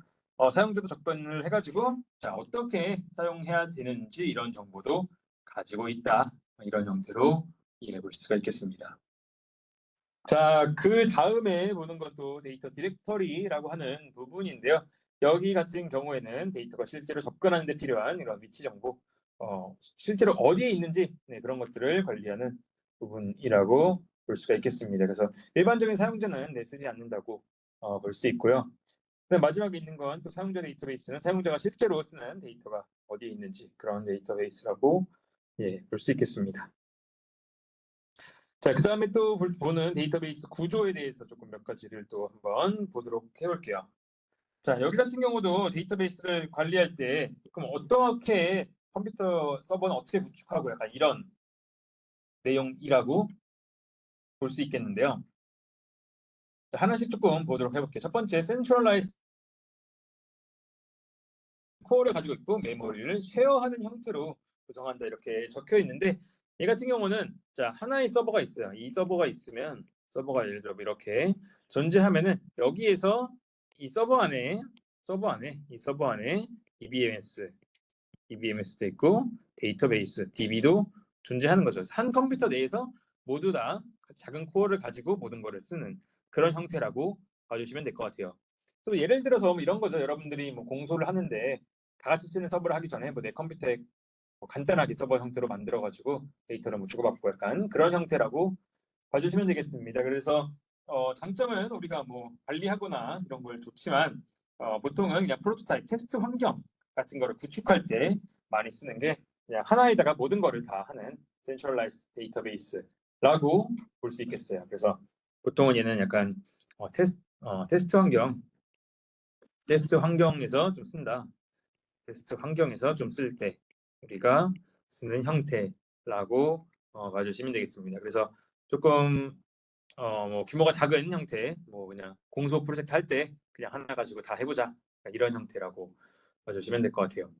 Speaker 1: 사용자도 접근을 해가지고 자 어떻게 사용해야 되는지 이런 정보도 가지고 있다. 이런 형태로 이해해 볼 수가 있겠습니다. 자, 그 다음에 보는 것도 데이터 디렉터리라고 하는 부분인데요. 여기 같은 경우에는 데이터가 실제로 접근하는 데 필요한 이런 위치 정보, 실제로 어디에 있는지 그런 것들을 관리하는 부분이라고 볼 수가 있겠습니다. 그래서 일반적인 사용자는 쓰지 않는다고 볼 수 있고요. 마지막에 있는 건 또 사용자 데이터베이스는 사용자가 실제로 쓰는 데이터가 어디에 있는지 그런 데이터베이스라고 볼 수 있겠습니다. 자, 그 다음에 또 보는 데이터베이스 구조에 대해서 조금 몇 가지를 또 한번 보도록 해볼게요. 자, 여기 같은 경우도 데이터베이스를 관리할 때 그럼 어떻게 컴퓨터 서버는 어떻게 구축하고 약간 이런 내용이라고 볼 수 있겠는데요. 자, 하나씩 조금 보도록 해볼게요. 첫 번째, 센트럴라이즈 코어를 가지고 있고 메모리를 쉐어하는 형태로 구성한다 이렇게 적혀 있는데, 이 같은 경우는 자 하나의 서버가 있어요. 이 서버가 있으면 서버가 예를 들어 이렇게 존재하면은 여기에서 이 서버 안에 DBMS도 있고 데이터베이스 DB도 존재하는 거죠. 한 컴퓨터 내에서 모두 다 작은 코어를 가지고 모든 거를 쓰는 그런 형태라고 봐주시면 될 것 같아요. 또 예를 들어서 뭐 이런 거죠. 여러분들이 뭐 공소를 하는데 다 같이 쓰는 서버를 하기 전에 뭐 내 컴퓨터에 뭐 간단하게 서버 형태로 만들어가지고 데이터를 뭐 주고받고 약간 그런 형태라고 봐주시면 되겠습니다. 그래서 장점은 우리가 뭐 관리하거나 이런 걸 좋지만 보통은 그냥 프로토타입 테스트 환경 같은 거를 구축할 때 많이 쓰는 게 그냥 하나에다가 모든 거를 다 하는 센트럴라이즈 데이터베이스라고 볼 수 있겠어요. 그래서 보통은 얘는 약간 테스트 환경에서 좀 쓴다. 테스트 환경에서 좀 쓸 때 우리가 쓰는 형태라고 봐주시면 되겠습니다. 그래서 조금 뭐 규모가 작은 형태, 뭐 그냥 공소 프로젝트 할 때 그냥 하나 가지고 다 해보자 이런 형태라고 봐주시면 될 것 같아요.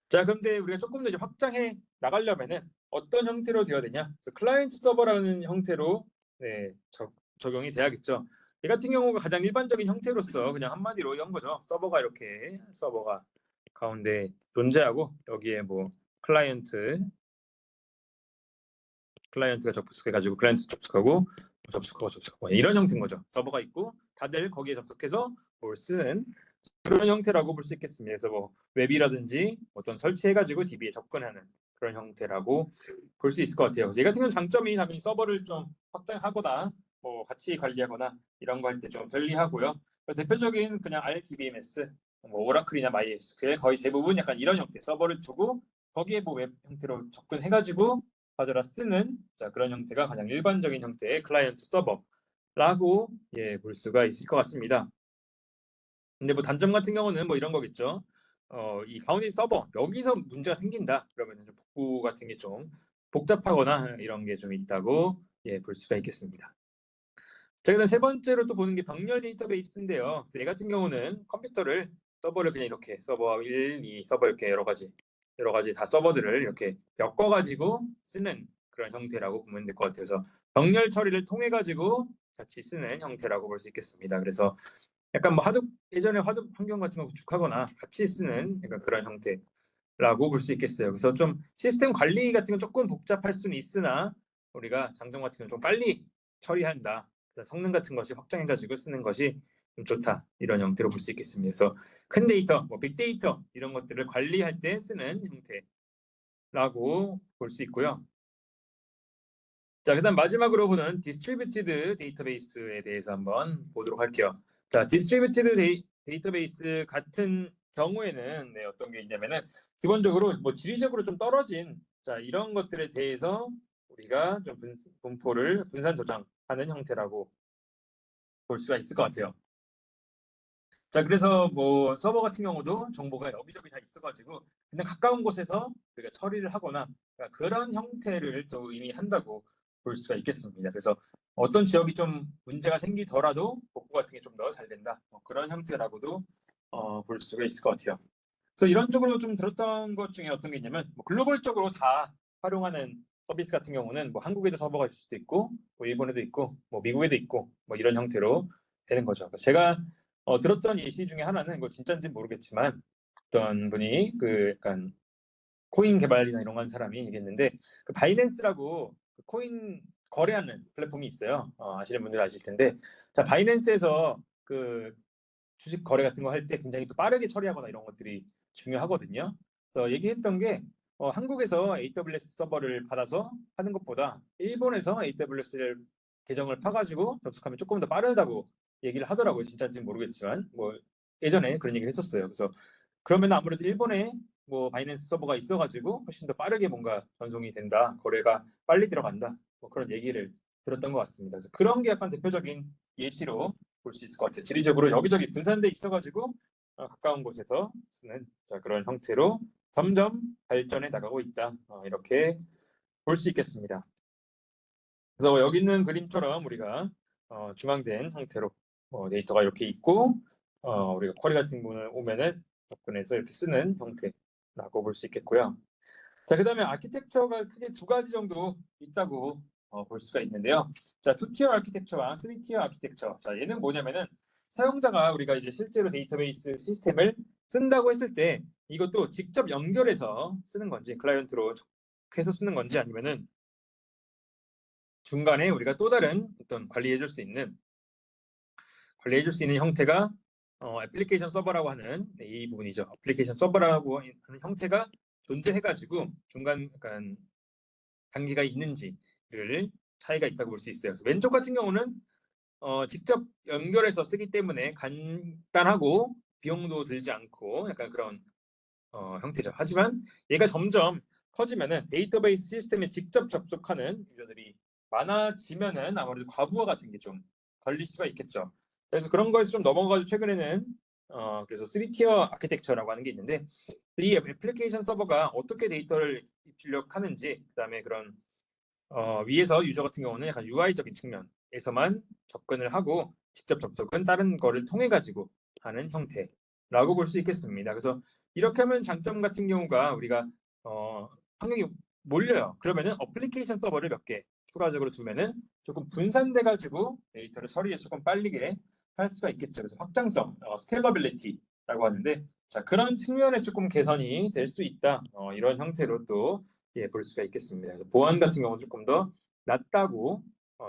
Speaker 1: 자, 그런데 우리가 조금 더 이제 확장해 나가려면은 어떤 형태로 되어야 되냐? 그래서 클라이언트 서버라는 형태로 적용이 돼야겠죠. 이 같은 경우가 가장 일반적인 형태로서 그냥 한마디로 이런 거죠. 서버가 가운데 존재하고 여기에 뭐 클라이언트가 접속해가지고 클라이언트 접속하고 이런 형태인 거죠. 서버가 있고 다들 거기에 접속해서 뭘 쓰는 그런 형태라고 볼 수 있겠습니다. 그래서 뭐 웹이라든지 어떤 설치해가지고 DB에 접근하는 그런 형태라고 볼 수 있을 것 같아요. 그래서 이 같은 경우는 장점이 당연히 서버를 좀 확장하거나 뭐 같이 관리하거나 이런 거 할 때 좀 편리하고요. 그래서 대표적인 그냥 RDBMS, 뭐 오라클이나 MySQL 거의 대부분 약간 이런 형태 서버를 두고 거기에 뭐 웹 형태로 접근해가지고 가져다 쓰는 그런 형태가 가장 일반적인 형태의 클라이언트 서버라고 볼 수가 있을 것 같습니다. 근데 뭐 단점 같은 경우는 뭐 이런 거겠죠. 이 가운데 서버 여기서 문제가 생긴다 그러면 복구 같은 게 좀 복잡하거나 이런 게 좀 있다고 볼 수가 있겠습니다. 자, 그다음 세 번째로 또 보는 게 병렬 데이터베이스인데요. 그래서 얘 같은 경우는 서버를 그냥 이렇게 서버 1, 2 서버 이렇게 여러 가지 다 서버들을 이렇게 엮어가지고 쓰는 그런 형태라고 보면 될 것 같아요. 그래서 병렬 처리를 통해 가지고 같이 쓰는 형태라고 볼 수 있겠습니다. 그래서 약간 뭐 예전에 하둡 환경 같은 거 구축하거나 같이 쓰는 약간 그런 형태라고 볼 수 있겠어요. 그래서 좀 시스템 관리 같은 건 조금 복잡할 수는 있으나 우리가 장점 같은 건 좀 빨리 처리한다. 성능 같은 것이 확장해가지고 쓰는 것이 좀 좋다. 이런 형태로 볼 수 있겠습니다. 그래서 큰 데이터, 뭐 빅데이터 이런 것들을 관리할 때 쓰는 형태라고 볼 수 있고요. 자, 그다음 마지막으로 보는 디스트리뷰티드 데이터베이스에 대해서 한번 보도록 할게요. 자, 디스트리뷰티드 데이터베이스 같은 경우에는 어떤 게 있냐면은 기본적으로 뭐 지리적으로 좀 떨어진 이런 것들에 대해서 우리가 좀 분포를 분산 저장하는 형태라고 볼 수가 있을 것 같아요. 그래서 뭐 서버 같은 경우도 정보가 여기저기 다 있어가지고 그냥 가까운 곳에서 우리가 처리를 하거나 그런 형태를 또 의미한다고 볼 수가 있겠습니다. 그래서 어떤 지역이 좀 문제가 생기더라도 복구 같은 게 좀 더 잘 된다. 그런 형태라고도 볼 수가 있을 것 같아요. 그래서 이런 쪽으로 좀 들었던 것 중에 어떤 게 있냐면 뭐 글로벌적으로 다 활용하는 서비스 같은 경우는 뭐 한국에도 서버가 있을 수도 있고 뭐 일본에도 있고 뭐 미국에도 있고 뭐 이런 형태로 되는 거죠. 제가 들었던 예시 중에 하나는 뭐 진짜인지는 모르겠지만 어떤 분이 그 약간 코인 개발이나 이런 거 하는 사람이 얘기했는데 그 바이낸스라고 그 코인 거래하는 플랫폼이 있어요. 아시는 분들 아실 텐데 바이낸스에서 그 주식 거래 같은 거 할 때 굉장히 또 빠르게 처리하거나 이런 것들이 중요하거든요. 그래서 얘기했던 게 한국에서 AWS 서버를 받아서 하는 것보다 일본에서 AWS 계정을 파가지고 접속하면 조금 더 빠르다고 얘기를 하더라고요. 진짜인지는 모르겠지만 뭐 예전에 그런 얘기를 했었어요. 그래서 그러면 아무래도 일본에 뭐 바이낸스 서버가 있어가지고 훨씬 더 빠르게 뭔가 전송이 된다, 거래가 빨리 들어간다, 뭐 그런 얘기를 들었던 것 같습니다. 그래서 그런 게 약간 대표적인 예시로 볼 수 있을 것 같아요. 지리적으로 여기저기 분산돼 있어가지고 가까운 곳에서 쓰는 그런 형태로 점점 발전해 나가고 있다. 이렇게 볼 수 있겠습니다. 그래서 여기 있는 그림처럼 우리가 중앙된 형태로 데이터가 이렇게 있고 우리가 쿼리 같은 부분을 오면은 접근해서 이렇게 쓰는 형태라고 볼 수 있겠고요. 그 다음에 아키텍처가 크게 두 가지 정도 있다고 볼 수가 있는데요. 2티어 아키텍처와 3티어 아키텍처. 얘는 뭐냐면은 사용자가 우리가 이제 실제로 데이터베이스 시스템을 쓴다고 했을 때 이것도 직접 연결해서 쓰는 건지 클라이언트로 해서 쓰는 건지 아니면은 중간에 우리가 또 다른 어떤 관리해줄 수 있는 형태가 애플리케이션 서버라고 하는 이 부분이죠. 애플리케이션 서버라고 하는 형태가 존재해가지고 중간 약간 단계가 있는지를 차이가 있다고 볼 수 있어요. 그래서 왼쪽 같은 경우는 직접 연결해서 쓰기 때문에 간단하고 비용도 들지 않고 약간 그런 형태죠. 하지만 얘가 점점 커지면은 데이터베이스 시스템에 직접 접속하는 유저들이 많아지면은 아무래도 과부하 같은 게 좀 걸릴 수가 있겠죠. 그래서 그런 거에서 좀 넘어가지고 최근에는 그래서 3티어 아키텍처라고 하는 게 있는데 이 애플리케이션 서버가 어떻게 데이터를 입력하는지 그다음에 그런 위에서 유저 같은 경우는 약간 UI적인 측면에서만 접근을 하고 직접 접속은 다른 거를 통해 가지고 하는 형태라고 볼 수 있겠습니다. 그래서 이렇게 하면 장점 같은 경우가 우리가 환경이 몰려요. 그러면은 어플리케이션 서버를 몇 개 추가적으로 두면은 조금 분산돼 가지고 데이터를 처리해서 조금 빠르게 할 수가 있겠죠. 그래서 확장성, 스케일러빌리티라고 하는데 그런 측면에 조금 개선이 될 수 있다. 이런 형태로 또 볼 수가 있겠습니다. 보안 같은 경우는 조금 더 낮다고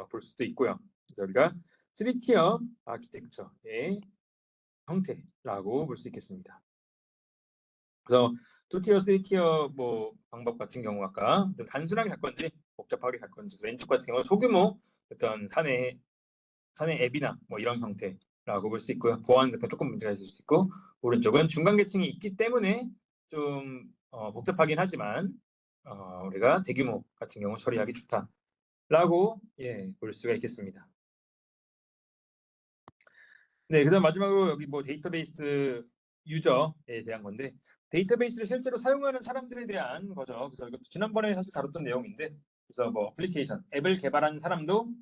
Speaker 1: 볼 수도 있고요. 그래서 우리가 3티어 아키텍처의 형태라고 볼 수 있겠습니다. 그래서 2티어, 3티어 뭐 방법 같은 경우 아까 좀 단순하게 갈 건지 복잡하게 갈 건지 왼쪽 같은 경우 소규모 어떤 사내 앱이나 뭐 이런 형태라고 볼 수 있고요. 보안 같은 조금 문제가 있을 수 있고 오른쪽은 중간 계층이 있기 때문에 좀 복잡하긴 하지만 우리가 대규모 같은 경우 처리하기 좋다라고 볼 수가 있겠습니다. 네, 그다음 마지막으로 여기 뭐 데이터베이스 유저에 대한 건데 데이터베이스를 실제로 사용하는 사람들에 대한 거죠. 그래서 이것도 지난번에 사실 다뤘던 내용인데 그래서 뭐 애플리케이션 앱을 개발한 사람도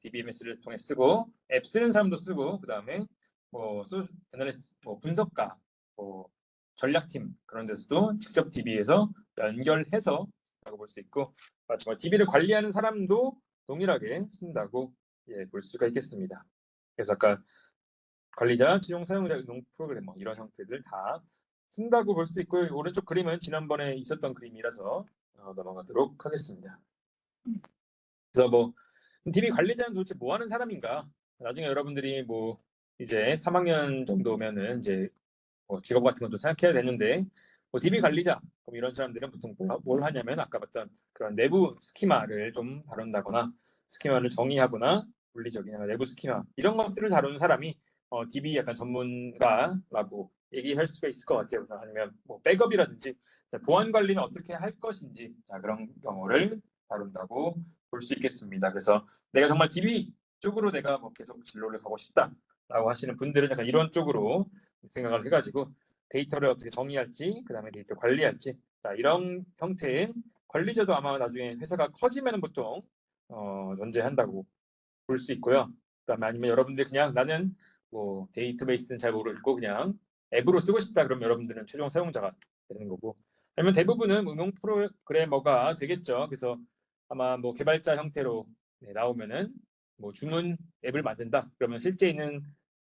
Speaker 1: DBMS를 통해 쓰고 앱 쓰는 사람도 쓰고 그다음에 뭐 애널리스트, 뭐 분석가, 뭐 전략팀 그런 데서도 직접 DB에서 연결해서 쓴다고 볼 수 있고 마지막 DB를 관리하는 사람도 동일하게 쓴다고 볼 수가 있겠습니다. 그래서 아까 관리자, 지용 사용자 이용 프로그래머 뭐 이런 형태들 다 쓴다고 볼 수 있고요. 오른쪽 그림은 지난번에 있었던 그림이라서 넘어가도록 하겠습니다. 그래서 뭐 DB 관리자는 도대체 뭐 하는 사람인가? 나중에 여러분들이 뭐 이제 3학년 정도면은 이제 뭐 직업 같은 것도 생각해야 되는데 뭐 DB 관리자 그럼 이런 사람들은 보통 뭘 하냐면 아까 봤던 그런 내부 스키마를 좀 다룬다거나 스키마를 정의하거나 물리적이나 내부 스키마 이런 것들을 다루는 사람이 DB 약간 전문가라고 얘기할 수가 있을 것 같아요. 그래서 아니면 뭐 백업이라든지 보안 관리는 어떻게 할 것인지 그런 경우를 다룬다고 볼 수 있겠습니다. 그래서 내가 정말 DB 쪽으로 내가 뭐 계속 진로를 가고 싶다라고 하시는 분들은 약간 이런 쪽으로 생각을 해가지고 데이터를 어떻게 정의할지, 그 다음에 데이터 관리할지, 이런 형태의 관리자도 아마 나중에 회사가 커지면 보통 존재한다고 볼 수 있고요. 그다음에 아니면 여러분들 그냥 나는 뭐 데이터베이스는 잘 모르겠고 그냥 앱으로 쓰고 싶다 그러면 여러분들은 최종 사용자가 되는 거고, 아니면 대부분은 응용 프로그래머가 되겠죠. 그래서 아마 뭐 개발자 형태로 나오면은 뭐 주문 앱을 만든다 그러면 실제 있는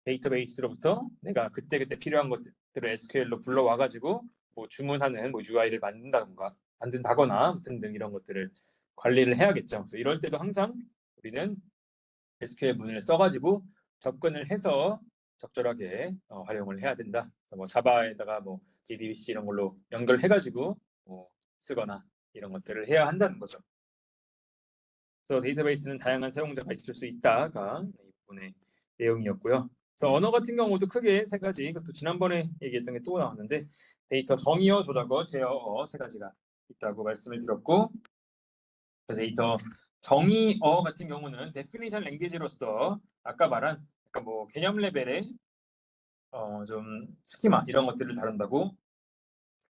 Speaker 1: 데이터베이스로부터 내가 그때그때 필요한 것들을 SQL로 불러와 가지고 뭐 주문하는 뭐 UI를 만든다거나 등등 이런 것들을 관리를 해야겠죠. 그래서 이럴 때도 항상 우리는 SQL 문을 써가지고 접근을 해서 적절하게 활용을 해야 된다. 뭐 자바에다가 뭐 JDBC 이런 걸로 연결해가지고 뭐 쓰거나 이런 것들을 해야 한다는 거죠. 그래서 데이터베이스는 다양한 사용자가 있을 수 있다가 이 부분의 내용이었고요. 그래서 언어 같은 경우도 크게 세 가지, 이것도 지난번에 얘기했던 게 또 나왔는데 데이터 정의어, 조작어, 제어어 세 가지가 있다고 말씀을 드렸고, 그래서 데이터 정의어 같은 경우는 데피니션 랭귀지로서 아까 말한 약간 뭐 개념 레벨의 좀 스키마 이런 것들을 다룬다고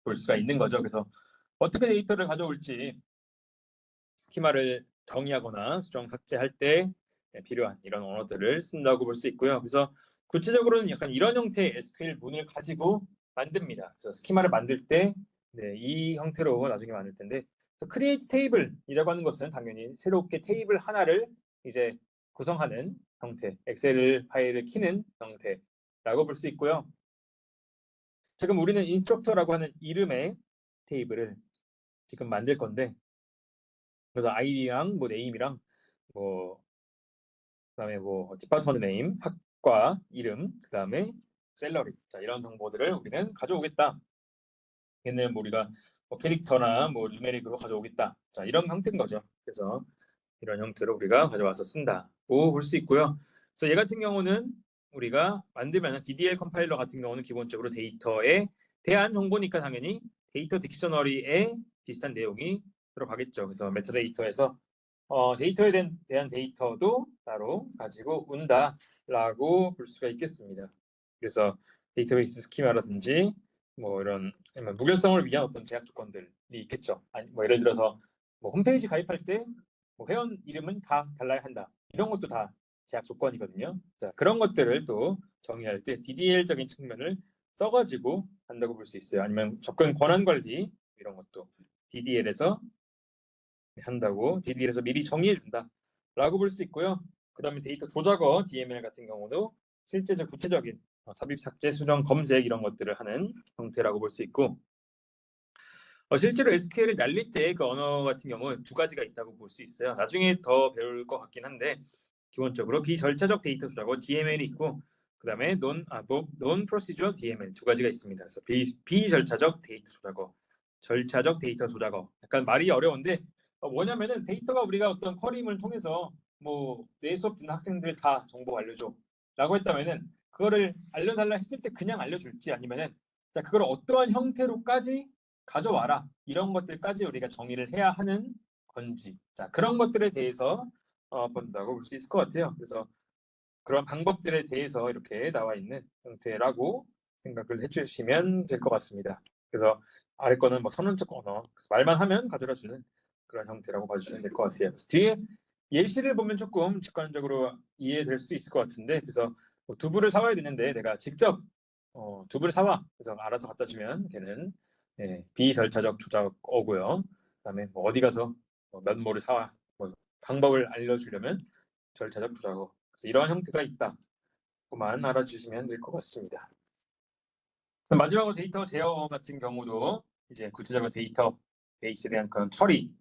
Speaker 1: 볼 수가 있는 거죠. 그래서 어떻게 데이터를 가져올지 스키마를 정의하거나 수정 삭제할 때 필요한 이런 언어들을 쓴다고 볼 수 있고요. 그래서 구체적으로는 약간 이런 형태의 SQL 문을 가지고 만듭니다. 그래서 스키마를 만들 때 이 형태로 나중에 만들 텐데, 크리에이트 테이블이라고 하는 것은 당연히 새롭게 테이블 하나를 이제 구성하는 형태, 엑셀 파일을 키는 형태라고 볼 수 있고요. 지금 우리는 인스트럭터라고 하는 이름의 테이블을 지금 만들 건데, 그래서 아이디랑 뭐 네임이랑 뭐 그다음에 뭐 디파트먼트 네임, 학과 이름, 그다음에 셀러리, 이런 정보들을 우리는 가져오겠다. 얘는 뭐 우리가 뭐 캐릭터나 뭐 누메릭으로 가져오겠다. 이런 형태인 거죠. 그래서 이런 형태로 우리가 가져와서 쓴다고 볼 수 있고요. 그래서 얘 같은 경우는 우리가 만들면 DDL 컴파일러 같은 경우는 기본적으로 데이터에 대한 정보니까 당연히 데이터 딕셔너리에 비슷한 내용이 들어가겠죠. 그래서 메타데이터에서 데이터에 대한 데이터도 따로 가지고 온다라고 볼 수가 있겠습니다. 그래서 데이터베이스 스키마라든지 뭐 이런 무결성을 위한 어떤 제약 조건들이 있겠죠. 아니 뭐 예를 들어서 뭐 홈페이지 가입할 때 뭐 회원 이름은 다 달라야 한다. 이런 것도 다 제약 조건이거든요. 그런 것들을 또 정의할 때 DDL적인 측면을 써가지고 한다고 볼 수 있어요. 아니면 접근 권한 관리 이런 것도 DDL에서 한다고, DDL에서 미리 정의해 준다라고 볼 수 있고요. 그 다음에 데이터 조작어 DML 같은 경우도 실제적 구체적인 삽입, 삭제, 수정, 검색 이런 것들을 하는 형태라고 볼 수 있고, 실제로 SQL을 날릴 때 그 언어 같은 경우는 두 가지가 있다고 볼 수 있어요. 나중에 더 배울 것 같긴 한데 기본적으로 비절차적 데이터 조작어 DML이 있고, 그 다음에 non procedural DML 두 가지가 있습니다. 그래서 비절차적 데이터 조작어, 절차적 데이터 조작어. 약간 말이 어려운데 뭐냐면은 데이터가 우리가 어떤 쿼리를 통해서 뭐 내 수업 듣는 학생들 다 정보 알려줘 라고 했다면은 그거를 알려달라 했을 때 그냥 알려줄지, 아니면은 그걸 어떠한 형태로까지 가져와라 이런 것들까지 우리가 정의를 해야 하는 건지, 그런 것들에 대해서 본다고 볼 수 있을 것 같아요. 그래서 그런 방법들에 대해서 이렇게 나와 있는 형태라고 생각을 해주시면 될 것 같습니다. 그래서 아래 거는 뭐 선언적 언어, 말만 하면 가져다주는 그런 형태라고 봐주시면 될 것 같아요. 뒤에 예시를 보면 조금 직관적으로 이해될 수도 있을 것 같은데, 그래서 뭐 두부를 사와야 되는데 내가 직접 두부를 사와 그래서 알아서 갖다 주면 걔는 비절차적 조작어고요. 그다음에 뭐 어디 가서 면모를 사와 뭐 방법을 알려주려면 절차적 조작어. 그래서 이러한 형태가 있다. 그만 알아주시면 될 것 같습니다. 마지막으로 데이터 제어 같은 경우도 이제 구체적인 데이터 베이스에 대한 그런 처리,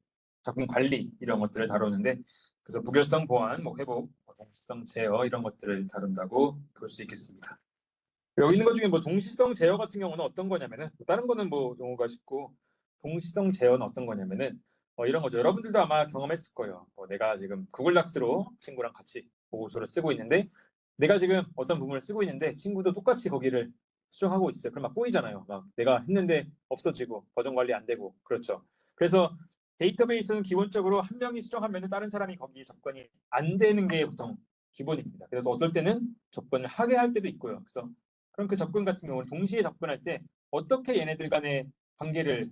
Speaker 1: 접근 관리 이런 것들을 다루는데, 그래서 무결성 보안, 뭐 회복, 동시성 제어 이런 것들을 다룬다고 볼 수 있겠습니다. 여기 있는 것 중에 뭐 동시성 제어 같은 경우는 어떤 거냐면은, 다른 거는 뭐 용어가 쉽고 동시성 제어는 어떤 거냐면은 이런 거죠. 여러분들도 아마 경험했을 거예요. 내가 지금 구글 닥스로 친구랑 같이 보고서를 쓰고 있는데 내가 지금 어떤 부분을 쓰고 있는데 친구도 똑같이 거기를 수정하고 있어요. 그럼 막 꼬이잖아요. 막 내가 했는데 없어지고 버전 관리 안 되고 그렇죠. 그래서 데이터베이스는 기본적으로 한 명이 수정하면 다른 사람이 거기에 접근이 안 되는 게 보통 기본입니다. 그래서 어떨 때는 접근을 하게 할 때도 있고요. 그래서 그럼 그 접근 같은 경우는 동시에 접근할 때 어떻게 얘네들 간의 관계를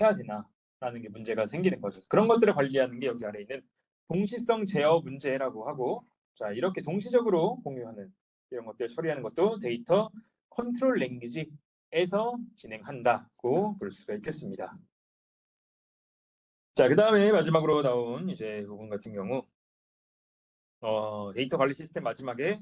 Speaker 1: 해야 되나라는 게 문제가 생기는 거죠. 그런 것들을 관리하는 게 여기 아래 있는 동시성 제어 문제라고 하고, 자 이렇게 동시적으로 공유하는 이런 것들 처리하는 것도 데이터 컨트롤 랭귀지에서 진행한다고 볼 수가 있겠습니다. 자, 그 다음에 마지막으로 나온 이제 부분 같은 경우, 데이터 관리 시스템 마지막에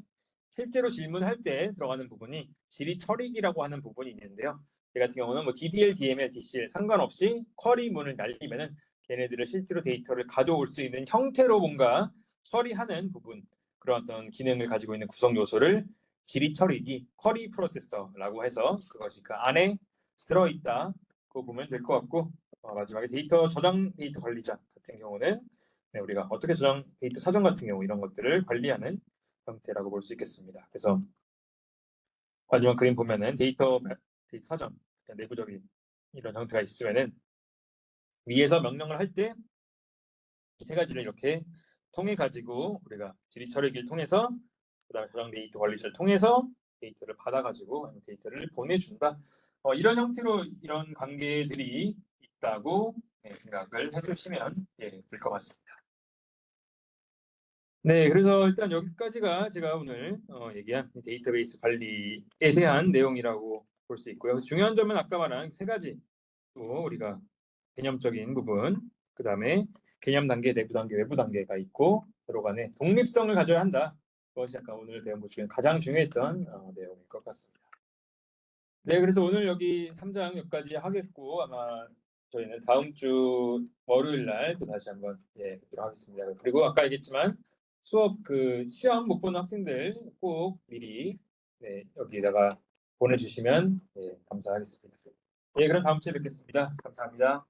Speaker 1: 실제로 질문할 때 들어가는 부분이 질의 처리기라고 하는 부분이 있는데요. 이 같은 경우는 뭐 DDL, DML, DCL 상관없이 쿼리문을 날리면은 걔네들을 실제로 데이터를 가져올 수 있는 형태로 뭔가 처리하는 부분, 그런 어떤 기능을 가지고 있는 구성 요소를 질의 처리기, 쿼리 프로세서라고 해서 그것이 그 안에 들어있다고 보면 될 것 같고, 마지막에 데이터 저장 데이터 관리자 같은 경우는 우리가 어떻게 저장 데이터 사전 같은 경우 이런 것들을 관리하는 형태라고 볼 수 있겠습니다. 그래서 마지막 그림 보면은 데이터 사전 내부적인 이런 형태가 있으면은 위에서 명령을 할 때 이 세 가지를 이렇게 통해 가지고 우리가 질의 처리기를 통해서 그다음에 저장 데이터 관리자를 통해서 데이터를 받아 가지고 데이터를 보내준다. 이런 형태로 이런 관계들이 있다고 생각을 해주시면 될 것 같습니다. 네, 그래서 일단 여기까지가 제가 오늘 얘기한 데이터베이스 관리에 대한 내용이라고 볼 수 있고요. 그래서 중요한 점은 아까 말한 세 가지, 또 우리가 개념적인 부분, 그 다음에 개념 단계, 내부 단계, 외부 단계가 있고 서로 간에 독립성을 가져야 한다. 그것이 아까 오늘 배운 것 중에 가장 중요했던 내용일 것 같습니다. 네, 그래서 오늘 여기 3장 여기까지 하겠고 아마 저희는 다음 주 월요일 날 또 다시 한번 뵙도록 하겠습니다. 그리고 아까 얘기했지만 수업 그 시험 못 보는 학생들 꼭 미리 여기다가 보내주시면 감사하겠습니다. 네, 그럼 다음 주에 뵙겠습니다. 감사합니다.